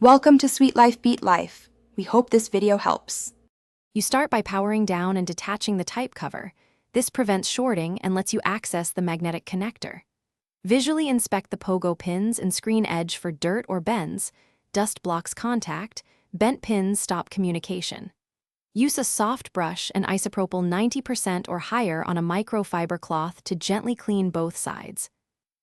Welcome to Sweet Life Beat Life. We hope this video helps. You start by powering down and detaching the type cover. This prevents shorting and lets you access the magnetic connector. Visually inspect the pogo pins and screen edge for dirt or bends. Dust blocks contact. Bent pins stop communication. Use a soft brush and isopropyl 90% or higher on a microfiber cloth to gently clean both sides.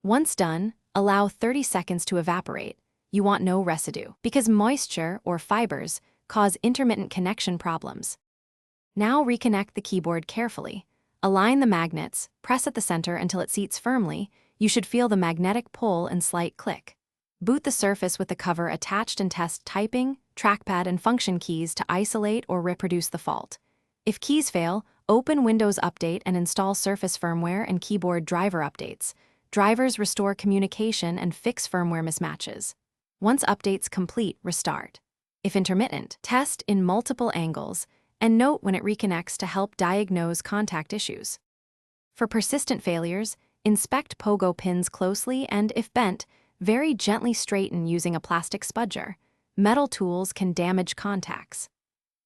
Once done, allow 30 seconds to evaporate. You want no residue, because moisture or fibers cause intermittent connection problems. Now reconnect the keyboard carefully. Align the magnets, press at the center until it seats firmly. You should feel the magnetic pull and slight click. Boot the surface with the cover attached and test typing, trackpad, and function keys to isolate or reproduce the fault. If keys fail, open Windows Update and install Surface firmware and keyboard driver updates. Drivers restore communication and fix firmware mismatches. Once updates complete, restart. If intermittent, test in multiple angles and note when it reconnects to help diagnose contact issues. For persistent failures, inspect pogo pins closely and, if bent, very gently straighten using a plastic spudger. Metal tools can damage contacts.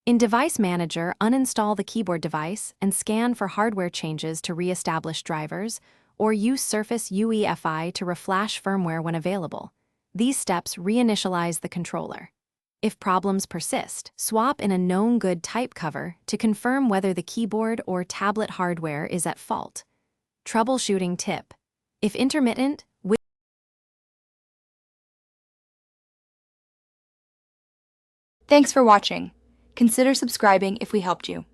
In Device Manager, uninstall the keyboard device and scan for hardware changes to re-establish drivers, or use Surface UEFI to reflash firmware when available. These steps reinitialize the controller. If problems persist, swap in a known good type cover to confirm whether the keyboard or tablet hardware is at fault. Troubleshooting tip: if intermittent, Thanks for watching. Consider subscribing if we helped you.